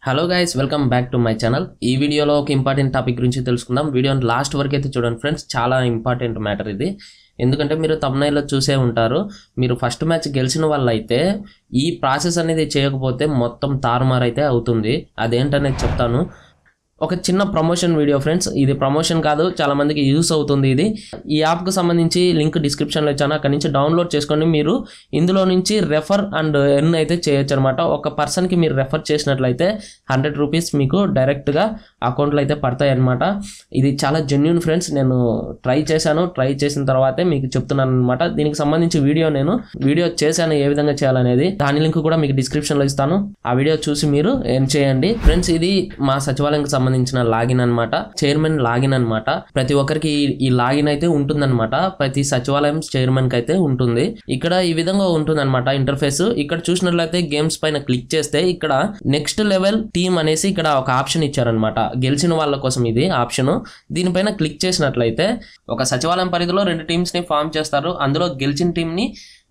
Hello guys, welcome back to my channel. ఈ వీడియోలో ఒక ఇంపార్టెంట్ టాపిక్ గురించి తెలుసుకుందాం. వీడియోని లాస్ట్ వరకు అయితే చూడండి ఫ్రెండ్స్, చాలా ఇంపార్టెంట్ మ్యాటర్ ఇది. ఎందుకంటే మీరు thumbnail చూసే ఉంటారు, మీరు ఫస్ట్ మ్యాచ్ గెలిచిన వాళ్ళైతే ఈ ప్రాసెస్ అనేది చేయకపోతే మొత్తం తారుమారు అయితే అవుతుంది. అదేంటనేది చెప్తాను. ఒక చిన్న ప్రమోషన్ వీడియో ఫ్రెండ్స్, ఇది ప్రమోషన్ కాదు, చాలా మందికి యూస్ అవుతుంది. ఇది ఈ యాప్కు సంబంధించి లింక్ డిస్క్రిప్షన్లో ఇచ్చాను, అక్కడ నుంచి డౌన్లోడ్ చేసుకొని మీరు ఇందులో నుంచి రెఫర్ అండ్ ఎర్న్ అయితే చేయొచ్చు అనమాట. ఒక పర్సన్కి మీరు రెఫర్ చేసినట్లయితే 100 రూపీస్ మీకు డైరెక్ట్గా అకౌంట్లో అయితే పడతాయి అనమాట. ఇది చాలా జెన్యూన్ ఫ్రెండ్స్, నేను ట్రై చేసిన తర్వాతే మీకు చెప్తున్నాను అనమాట. దీనికి సంబంధించి వీడియో చేశాను, ఏ విధంగా చేయాలనేది. దాని లింక్ కూడా మీకు డిస్క్రిప్షన్లో ఇస్తాను, ఆ వీడియో చూసి మీరు ఎర్న్ చేయండి ఫ్రెండ్స్. ఇది మా సచివాలయంకి సంబంధించిన లాగిన్ అనమాట, చైర్మన్ లాగిన్ అనమాట. ప్రతి ఒక్కరికి ఈ లాగిన్ అయితే ఉంటుందన్నమాట. ప్రతి సచివాలయం చైర్మన్ కి అయితే ఉంటుంది. ఇక్కడ ఈ విధంగా ఉంటుంది అనమాట ఇంటర్ఫేస్. ఇక్కడ చూసినట్లయితే గేమ్స్ పైన క్లిక్ చేస్తే ఇక్కడ నెక్స్ట్ లెవెల్ టీమ్ అనేసి ఇక్కడ ఒక ఆప్షన్ ఇచ్చారనమాట. గెలిచిన వాళ్ళ కోసం ఇది ఆప్షన్. దీనిపైన క్లిక్ చేసినట్లయితే ఒక సచివాలయం పరిధిలో 2 టీమ్స్ ని ఫామ్ చేస్తారు. అందులో గెలిచిన టీం ని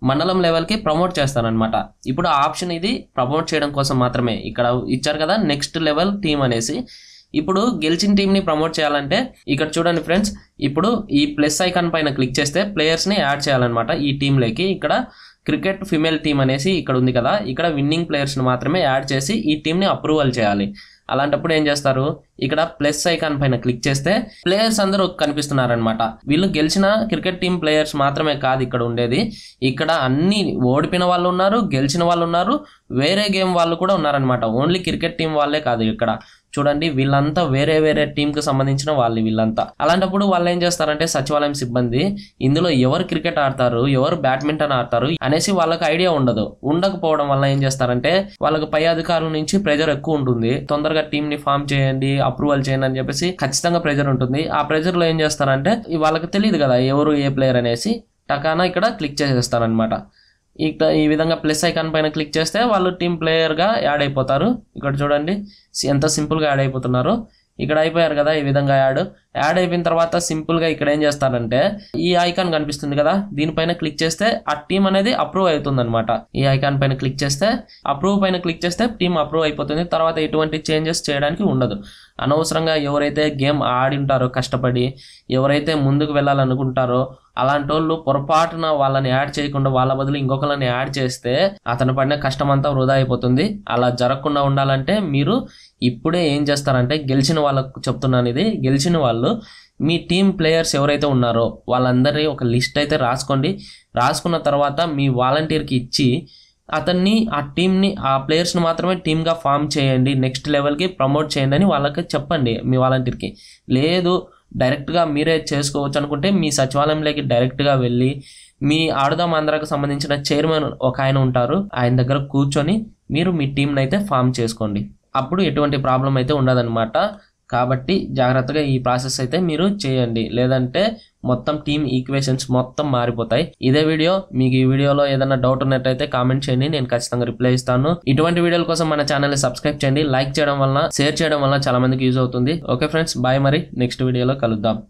మండలం లెవెల్కి ప్రమోట్ చేస్తారనమాట. ఇప్పుడు ఆ ఆప్షన్ ఇది ప్రమోట్ చేయడం కోసం మాత్రమే. ఇక్కడ ఇచ్చారు కదా నెక్స్ట్ లెవెల్ టీమ్ అనేసి. ఇప్పుడు గెలిచిన టీంని ప్రమోట్ చేయాలంటే ఇక్కడ చూడండి ఫ్రెండ్స్, ఇప్పుడు ఈ ప్లస్ ఐకాన్ పైన క్లిక్ చేస్తే ప్లేయర్స్ని యాడ్ చేయాలన్నమాట ఈ టీంలోకి. ఇక్కడ క్రికెట్ ఫిమేల్ టీం అనేసి ఇక్కడ ఉంది కదా, ఇక్కడ విన్నింగ్ ప్లేయర్స్ని మాత్రమే యాడ్ చేసి ఈ టీంని అప్రూవల్ చేయాలి. అలాంటప్పుడు ఏం చేస్తారు, ఇక్కడ ప్లస్ ఐకాన్ పైన క్లిక్ చేస్తే ప్లేయర్స్ అందరూ కనిపిస్తున్నారనమాట. వీళ్ళు గెలిచిన క్రికెట్ టీం ప్లేయర్స్ మాత్రమే కాదు ఇక్కడ ఉండేది, ఇక్కడ అన్ని ఓడిపోయిన వాళ్ళు ఉన్నారు, గెలిచిన వాళ్ళు ఉన్నారు, వేరే గేమ్ వాళ్ళు కూడా ఉన్నారనమాట. ఓన్లీ క్రికెట్ టీం వాళ్ళే కాదు. ఇక్కడ చూడండి, వీళ్ళంతా వేరే టీం కు సంబంధించిన వాళ్ళు వీళ్ళంతా. అలాంటప్పుడు వాళ్ళు ఏం చేస్తారంటే సచివాలయం సిబ్బంది ఇందులో ఎవరు క్రికెట్ ఆడతారు, ఎవరు బ్యాడ్మింటన్ ఆడతారు అనేసి వాళ్ళకి ఐడియా ఉండకపోవడం వల్ల ఏం చేస్తారంటే వాళ్ళకి పై అధికారుల నుంచి ప్రెజర్ ఎక్కువ ఉంటుంది. తొందరగా టీం ని ఫామ్ చేయండి, అప్రూవల్ చేయండి అని చెప్పేసి ఖచ్చితంగా ప్రెజర్ ఉంటుంది. ఆ ప్రెజర్ లో ఏం చేస్తారంటే వాళ్ళకి తెలియదు కదా ఎవరు ఏ ప్లేయర్ అనేసి, టకానా ఇక్కడ క్లిక్ చేసేస్తారనమాట. ఈ విధంగా ప్లస్ ఐకాన్ పైన క్లిక్ చేస్తే వాళ్ళు టీం ప్లేయర్గా యాడ్ అయిపోతారు. ఇక్కడ చూడండి ఎంత సింపుల్గా యాడ్ అయిపోతున్నారు. ఇక్కడ అయిపోయారు కదా, ఈ విధంగా యాడ్ అయిపోయిన తర్వాత సింపుల్గా ఇక్కడ ఏం చేస్తారంటే ఈ ఐకాన్ కనిపిస్తుంది కదా, దీనిపైన క్లిక్ చేస్తే ఆ టీం అనేది అప్రూవ్ అవుతుంది అనమాట. ఈ ఐకాన్ పైన క్లిక్ చేస్తే క్లిక్ చేస్తే టీం అప్రూవ్ అయిపోతుంది. తర్వాత ఎటువంటి చేంజెస్ చేయడానికి ఉండదు. అనవసరంగా ఎవరైతే గేమ్ ఆడి ఉంటారో కష్టపడి, ఎవరైతే ముందుకు వెళ్ళాలనుకుంటారో అలాంటి వాళ్ళు పొరపాటున వాళ్ళని యాడ్ చేయకుండా వాళ్ళ బదులు ఇంకొకరిని యాడ్ చేస్తే అతను పడిన కష్టం అంతా వృధా అయిపోతుంది. అలా జరగకుండా ఉండాలంటే మీరు ఇప్పుడే ఏం చేస్తారంటే, గెలిచిన వాళ్ళకు చెప్తున్నాను ఇది, గెలిచిన వాళ్ళు మీ టీం ప్లేయర్స్ ఎవరైతే ఉన్నారో వాళ్ళందరి ఒక లిస్ట్ అయితే రాసుకోండి. రాసుకున్న తర్వాత మీ వాలంటీర్కి ఇచ్చి అతన్ని ఆ టీంని ఆ ప్లేయర్స్ని మాత్రమే టీమ్గా ఫామ్ చేయండి, నెక్స్ట్ లెవెల్కి ప్రమోట్ చేయండి అని వాళ్ళకి చెప్పండి మీ వాలంటీర్కి. లేదు డైరెక్ట్గా మీరే చేసుకోవచ్చు అనుకుంటే మీ సచివాలయంలోకి డైరెక్ట్గా వెళ్ళి మీ ఆడుదాం ఆంధ్రాకు సంబంధించిన చైర్మన్ ఒక ఆయన ఉంటారు, ఆయన దగ్గర కూర్చొని మీరు మీ టీంని అయితే ఫామ్ చేసుకోండి. అప్పుడు ఎటువంటి ప్రాబ్లం అయితే ఉండదన్నమాట. కాబట్టి జాగ్రత్తగా ఈ ప్రాసెస్ అయితే మీరు చేయండి, లేదంటే మొత్తం టీమ్ ఈక్వేషన్స్ మొత్తం మారిపోతాయి. ఇదే వీడియో, మీకు ఈ వీడియోలో ఏదైనా డౌట్ ఉన్నట్టయితే కామెంట్ చేయండి, నేను ఖచ్చితంగా రిప్లై ఇస్తాను. ఇటువంటి వీడియోల కోసం మన ఛానల్ని సబ్స్క్రైబ్ చేయండి. లైక్ చేయడం వల్ల, షేర్ చేయడం వల్ల చాలా మందికి యూజ్ అవుతుంది. Okay friends, bye. మరి నెక్స్ట్ వీడియోలో కలుద్దాం.